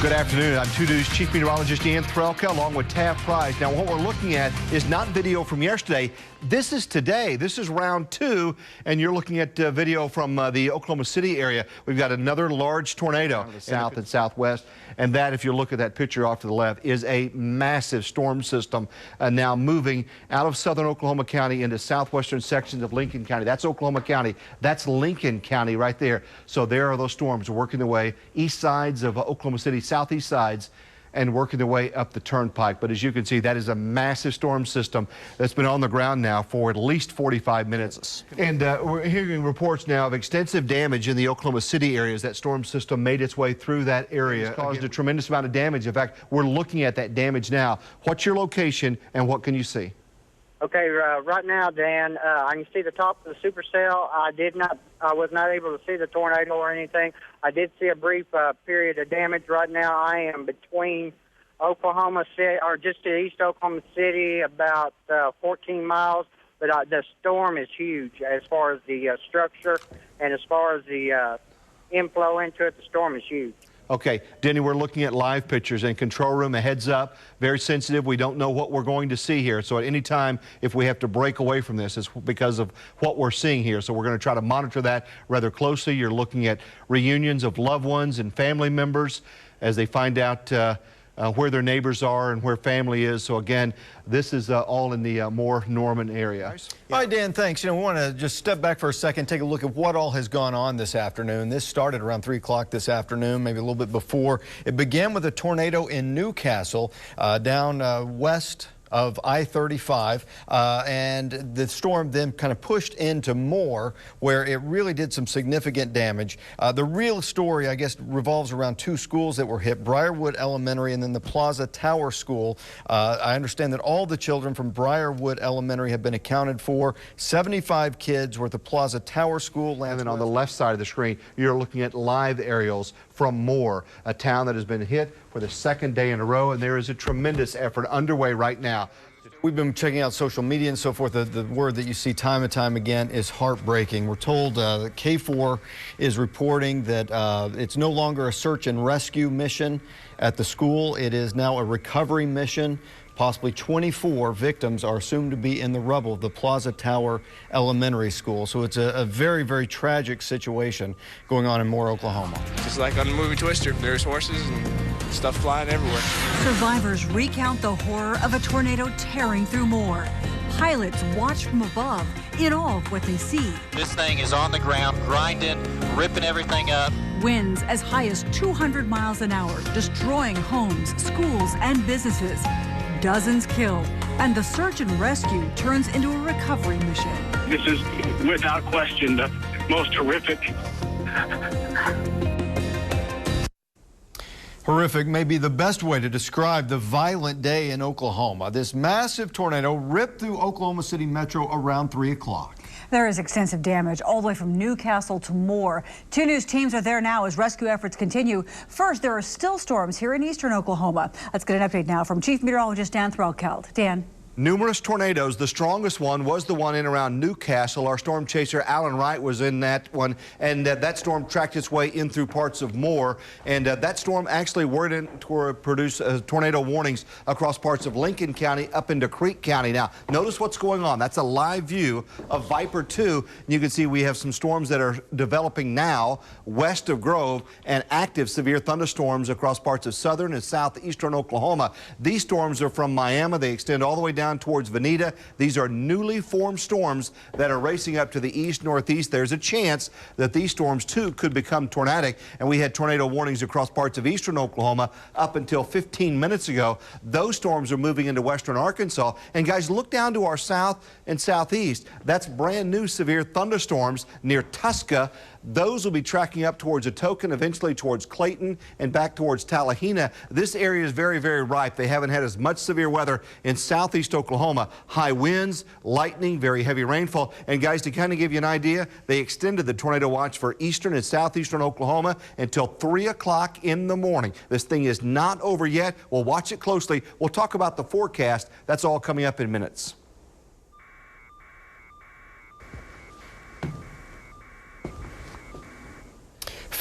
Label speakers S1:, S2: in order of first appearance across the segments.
S1: Good afternoon. I'm 2 News Chief Meteorologist Dan Threlka along with Taft Price. Now, what we're looking at is not video from yesterday. This is today. This is round 2, and you're looking at video from the Oklahoma City area. We've got another large tornado to the south and southwest, and that, if you look at that picture off to the left, is a massive storm system now moving out of southern Oklahoma County into southwestern sections of Lincoln County. That's Oklahoma County. That's Lincoln County right there. So there are those storms working their way east sides of Oklahoma City, southeast sides, and working their way up the turnpike. But as you can see, that is a massive storm system that's been on the ground now for at least 45 minutes. And we're hearing reports now of extensive damage in the Oklahoma City area as that storm system made its way through that area. It's caused a tremendous amount of damage. In fact, we're looking at that damage now. What's your location and what can you see?
S2: Okay, right now, Dan, I can see the top of the supercell. I was not able to see the tornado or anything. I did see a brief period of damage. Right now, I am between Oklahoma City, or just to east Oklahoma City, about 14 miles. But the storm is huge as far as the structure, and as far as the inflow into it, the storm is huge.
S1: Okay, Denny, we're looking at live pictures and control room, a heads up, very sensitive. We don't know what we're going to see here. So at any time, if we have to break away from this, it's because of what we're seeing here. So we're going to try to monitor that rather closely. You're looking at reunions of loved ones and family members as they find out where their neighbors are and where family is. So again, this is all in the Moore Norman area.
S3: All right, Dan, thanks. We want to just step back for a second, take a look at what all has gone on this afternoon. This started around 3 o'clock this afternoon, maybe a little bit before. It began with a tornado in Newcastle down west of I-35, and the storm then kind of pushed into Moore, where it really did some significant damage. The real story, I guess, revolves around 2 schools that were hit, Briarwood Elementary and then the Plaza Tower School. I understand that all the children from Briarwood Elementary have been accounted for. 75 kids were at the Plaza Tower School.
S1: And then on the left side of the screen, you're looking at live aerials from Moore, a town that has been hit for the 2nd day in a row, and there is a tremendous effort underway right now.
S3: We've been checking out social media and so forth. The word that you see time and time again is heartbreaking. We're told that K4 is reporting that it's no longer a search and rescue mission at the school. It is now a recovery mission. Possibly 24 victims are assumed to be in the rubble of the Plaza Tower Elementary School. So it's a very, very tragic situation going on in Moore, Oklahoma.
S4: Just like on the movie Twister, there's horses and stuff flying everywhere.
S5: Survivors recount the horror of a tornado tearing through Moore. Pilots watch from above in awe of what they see.
S6: This thing is on the ground, grinding, ripping everything up.
S5: Winds as high as 200 miles an hour, destroying homes, schools, and businesses. Dozens killed, and the search and rescue turns into a recovery mission.
S7: This is, without question, the most horrific.
S3: Horrific may be the best way to describe the violent day in Oklahoma. This massive tornado ripped through Oklahoma City Metro around 3 o'clock.
S5: There is extensive damage all the way from Newcastle to Moore. 2 News teams are there now as rescue efforts continue. First, there are still storms here in eastern Oklahoma. Let's get an update now from Chief Meteorologist Dan Threlka. Dan.
S1: Numerous tornadoes. The strongest one was the one in around Newcastle. Our storm chaser Alan Wright was in that one, and that storm tracked its way in through parts of Moore. And that storm actually produced tornado warnings across parts of Lincoln County up into Creek County. Now, notice what's going on. That's a live view of Viper 2. You can see we have some storms that are developing now west of Grove and active severe thunderstorms across parts of southern and southeastern Oklahoma. These storms are from Miami. They extend all the way down towards Veneta. These are newly formed storms that are racing up to the east-northeast. There's a chance that these storms, too, could become tornadic, and we had tornado warnings across parts of eastern Oklahoma up until 15 minutes ago. Those storms are moving into western Arkansas, and guys, look down to our south and southeast. That's brand new severe thunderstorms near Tusca. Those will be tracking up towards Atoka, eventually towards Clayton and back towards Tallahena. This area is very, very ripe. They haven't had as much severe weather in southeast Oklahoma. High winds, lightning, very heavy rainfall. And guys, to kind of give you an idea, they extended the tornado watch for eastern and southeastern Oklahoma until 3 o'clock in the morning. This thing is not over yet. We'll watch it closely. We'll talk about the forecast. That's all coming up in minutes.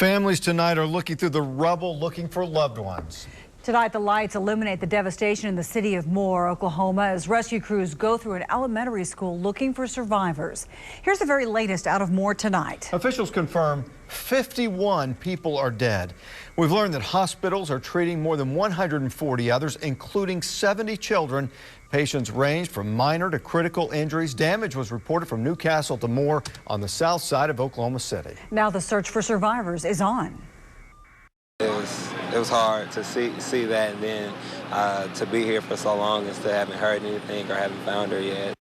S3: Families tonight are looking through the rubble looking for loved ones.
S5: Tonight, the lights illuminate the devastation in the city of Moore, Oklahoma, as rescue crews go through an elementary school looking for survivors. Here's the very latest out of Moore tonight.
S3: Officials confirm 51 people are dead. We've learned that hospitals are treating more than 140 others, including 70 children. Patients range from minor to critical injuries. Damage was reported from Newcastle to Moore on the south side of Oklahoma City.
S5: Now the search for survivors is on.
S8: It was hard to see that, and then to be here for so long and still haven't heard anything or haven't found her yet.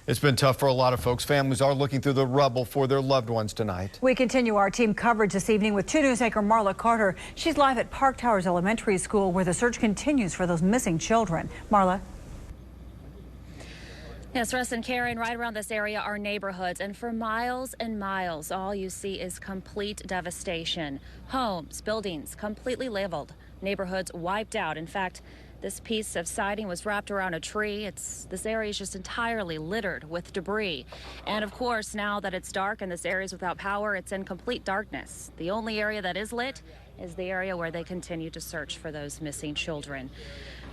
S3: It's been tough for a lot of folks. Families are looking through the rubble for their loved ones tonight.
S5: We continue our team coverage this evening with 2 News anchor Marla Carter. She's live at Park Towers Elementary School, where the search continues for those missing children. Marla.
S9: Yes, Russ and Karen, right around this area are neighborhoods, and for miles and miles, all you see is complete devastation. Homes, buildings completely leveled, neighborhoods wiped out. In fact, this piece of siding was wrapped around a tree. This area is just entirely littered with debris. And of course, now that it's dark and this area is without power, it's in complete darkness. The only area that is lit is the area where they continue to search for those missing children.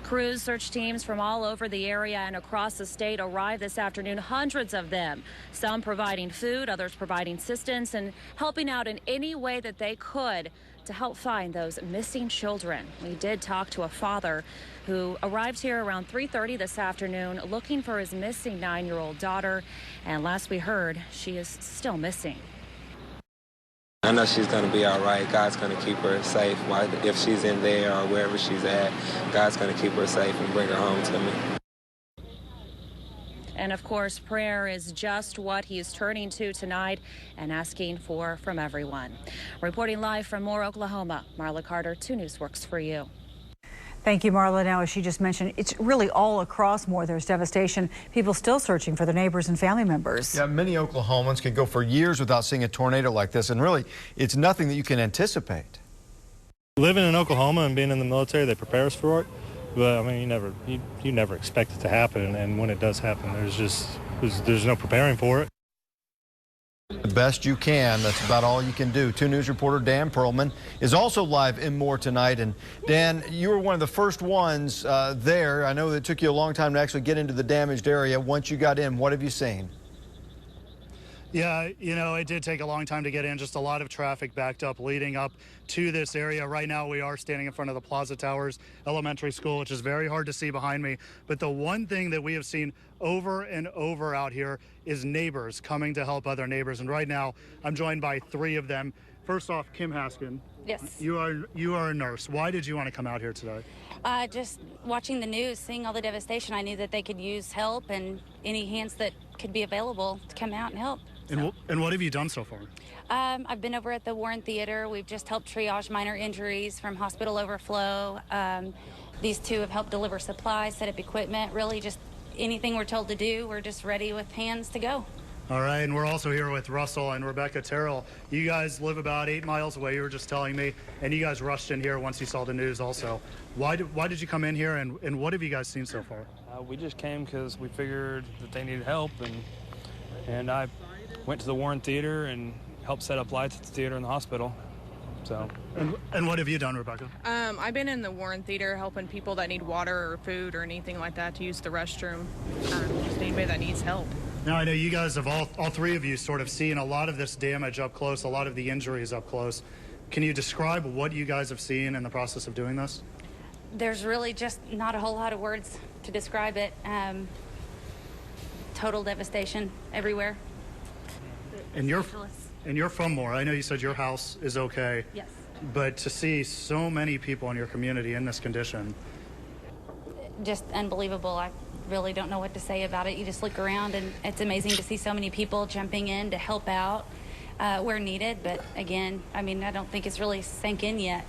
S9: Crews, search teams from all over the area and across the state arrived this afternoon, hundreds of them, some providing food, others providing assistance and helping out in any way that they could to help find those missing children. We did talk to a father who arrived here around 3:30 this afternoon looking for his missing 9-year-old daughter, and last we heard, she is still missing.
S8: I know she's going to be all right. God's going to keep her safe. If she's in there or wherever she's at, God's going to keep her safe and bring her home to me.
S9: And of course, prayer is just what he's turning to tonight and asking for from everyone. Reporting live from Moore, Oklahoma, Marla Carter, 2 News works for you.
S5: Thank you, Marla. Now, as she just mentioned, it's really all across Moore. There's devastation. People still searching for their neighbors and family members.
S3: Yeah, many Oklahomans can go for years without seeing a tornado like this, and really, it's nothing that you can anticipate.
S10: Living in Oklahoma and being in the military, they prepare us for it. But I mean, you never expect it to happen, and when it does happen, there's no preparing for it.
S3: The best you can. That's about all you can do. 2 News reporter Dan Perlman is also live in Moore tonight. And Dan, you were one of the first ones there. I know it took you a long time to actually get into the damaged area. Once you got in, what have you seen?
S11: Yeah, you know, it did take a long time to get in. Just a lot of traffic backed up leading up to this area. Right now, we are standing in front of the Plaza Towers Elementary School, which is very hard to see behind me. But the one thing that we have seen over and over out here is neighbors coming to help other neighbors. And right now, I'm joined by 3 of them. First off, Kim Haskin.
S12: Yes.
S11: You are a nurse. Why did you want to come out here today?
S12: Just watching the news, seeing all the devastation, I knew that they could use help and any hands that could be available to come out and help.
S11: And what have you done so far?
S12: I've been over at the Warren Theater. We've just helped triage minor injuries from hospital overflow. These 2 have helped deliver supplies, set up equipment, really just anything we're told to do. We're just ready with hands to go.
S11: All right, and we're also here with Russell and Rebecca Terrell. You guys live about 8 miles away, you were just telling me, and you guys rushed in here once you saw the news also. Why did you come in here, and what have you guys seen so far?
S10: We just came because we figured that they needed help, and I went to the Warren Theater and helped set up lights at the theater and the hospital. So.
S11: And what have you done, Rebecca?
S13: I've been in the Warren Theater helping people that need water or food or anything like that to use the restroom. Just anybody that needs help.
S11: Now, I know you guys have all 3 of you sort of seen a lot of this damage up close, a lot of the injuries up close. Can you describe what you guys have seen in the process of doing this?
S12: There's really just not a whole lot of words to describe it. Total devastation everywhere.
S11: And you're from Moore. I know you said your house is okay.
S12: Yes.
S11: But to see so many people in your community in this condition.
S12: Just unbelievable. I really don't know what to say about it. You just look around and it's amazing to see so many people jumping in to help out where needed. But again, I mean, I don't think it's really sank in yet.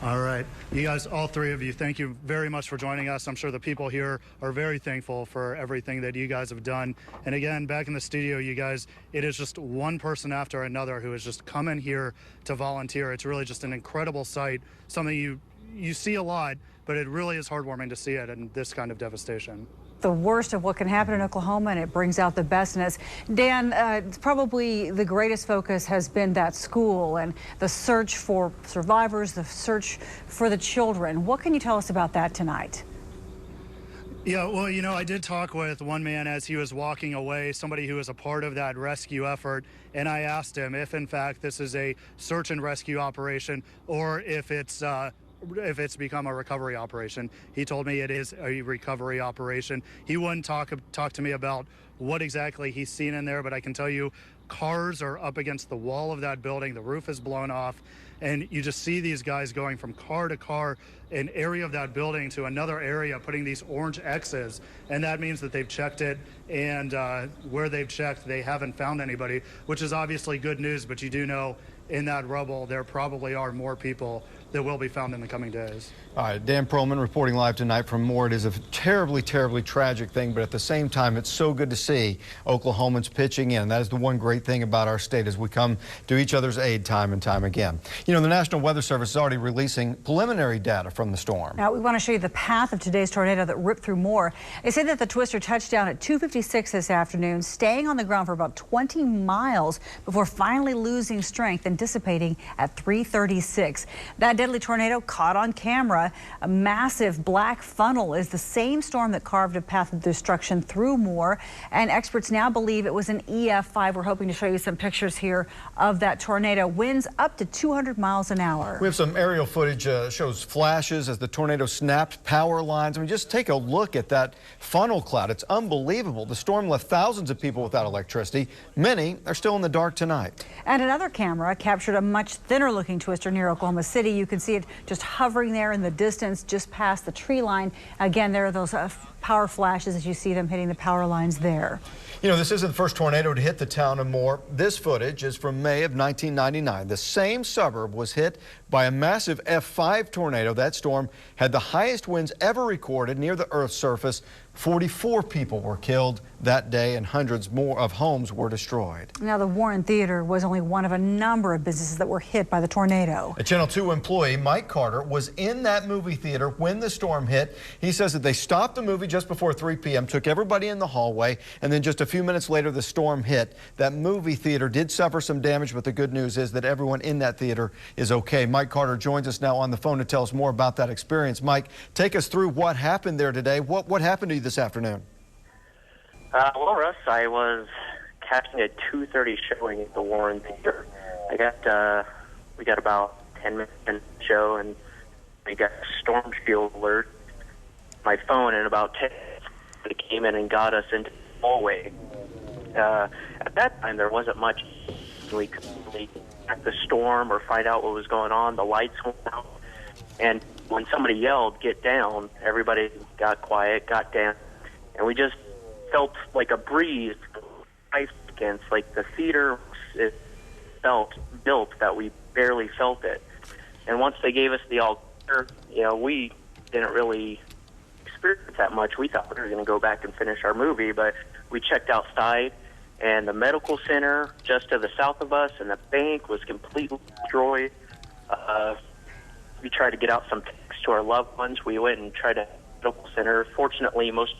S11: All right. You guys, all 3 of you, thank you very much for joining us. I'm sure the people here are very thankful for everything that you guys have done. And again, back in the studio, you guys, it is just one person after another who has just come in here to volunteer. It's really just an incredible sight, something you see a lot, but it really is heartwarming to see it in this kind of devastation.
S5: the worst of what can happen in Oklahoma, and it brings out the best in us. Dan, probably the greatest focus has been that school and the search for survivors, the search for the children. What can you tell us about that tonight?
S11: Yeah, well, you know, I did talk with one man as he was walking away, somebody who was a part of that rescue effort, and I asked him if, in fact, this is a search and rescue operation or if it's become a recovery operation. He told me it is a recovery operation. He wouldn't talk to me about what exactly he's seen in there, but I can tell you cars are up against the wall of that building. The roof is blown off, and you just see these guys going from car to car, an area of that building to another area, putting these orange X's, and that means that they've checked it, and where they've checked, they haven't found anybody, which is obviously good news, but you do know in that rubble there probably are more people that will be found in the coming days.
S3: All right, Dan Perlman reporting live tonight from Moore. It is a terribly, terribly tragic thing, but at the same time, it's so good to see Oklahomans pitching in. That is the one great thing about our state as we come to each other's aid time and time again. You know, the National Weather Service is already releasing preliminary data from the storm.
S5: Now, we want to show you the path of today's tornado that ripped through Moore. They say that the twister touched down at 2:56 this afternoon, staying on the ground for about 20 miles before finally losing strength and dissipating at 3:36. That deadly tornado caught on camera. A massive black funnel is the same storm that carved a path of destruction through Moore, and experts now believe it was an EF5. We're hoping to show you some pictures here of that tornado. Winds up to 200 miles an hour.
S3: We have some aerial footage shows flashes as the tornado snapped power lines. I mean, just take a look at that funnel cloud. It's unbelievable. The storm left thousands of people without electricity. Many are still in the dark tonight.
S5: And another camera captured a much thinner looking twister near Oklahoma City. You can see it just hovering there in the distance just past the tree line. Again, there are those power flashes as you see them hitting the power lines there.
S3: You know, this isn't the first tornado to hit the town of Moore. This footage is from May of 1999. The same suburb was hit by a massive F5 tornado. That storm had the highest winds ever recorded near the Earth's surface. 44 people were killed that day and hundreds more of homes were destroyed.
S5: Now, the Warren Theater was only one of a number of businesses that were hit by the tornado.
S3: A Channel 2 employee, Mike Carter, was in that movie theater when the storm hit. He says that they stopped the movie just before 3 p.m., took everybody in the hallway, and then just a few minutes later the storm hit. That movie theater did suffer some damage, but the good news is that everyone in that theater is okay. Mike Carter joins us now on the phone to tell us more about that experience. Mike, take us through what happened there today. What happened to you this afternoon?
S14: Well, Russ, I was catching a 2:30 showing at the Warren Theater. We got about 10 minutes in the show, and we got a storm shield alert. My phone, in about 10 minutes, it came in and got us into the hallway. At that time, there wasn't much we could really check the storm or find out what was going on. The lights went out, and when somebody yelled, "Get down," everybody got quiet, got down, and we just felt like a breeze against, like the theater it felt built that we barely felt it. And once they gave us the all clear, you know, we didn't really experience that much. We thought we were going to go back and finish our movie, but we checked outside, and the medical center just to the south of us and the bank was completely destroyed. We tried to get out some texts to our loved ones. We went and tried to medical center. Fortunately, most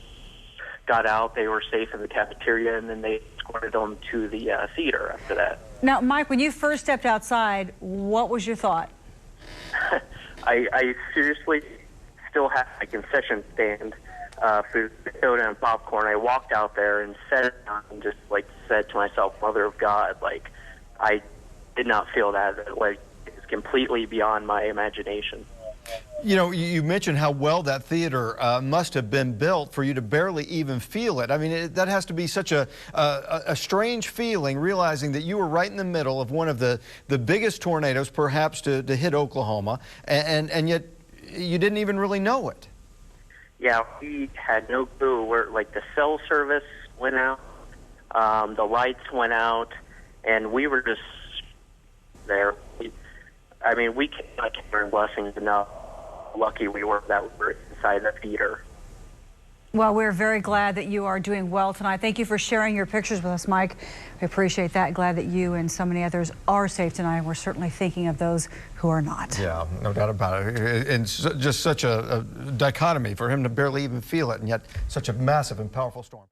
S14: got out. They were safe in the cafeteria, and then they escorted them to the theater after that.
S5: Now, Mike, when you first stepped outside, what was your thought?
S14: I seriously still have my concession stand for soda and popcorn. I walked out there and sat it down and just said to myself, "Mother of God," I did not feel that. It's completely beyond my imagination.
S3: You know, you mentioned how well that theater must have been built for you to barely even feel it. I mean, that has to be such a strange feeling, realizing that you were right in the middle of one of the biggest tornadoes perhaps to hit Oklahoma, and yet you didn't even really know it.
S14: Yeah, we had no clue where, the cell service went out, the lights went out, and we were just there. We cannot count our blessings enough. Lucky we were that we were inside the theater.
S5: Well, we're very glad that you are doing well tonight. Thank you for sharing your pictures with us, Mike. I appreciate that. Glad that you and so many others are safe tonight. We're certainly thinking of those who are not.
S3: Yeah, no doubt about it. And just such a dichotomy for him to barely even feel it, and yet such a massive and powerful storm.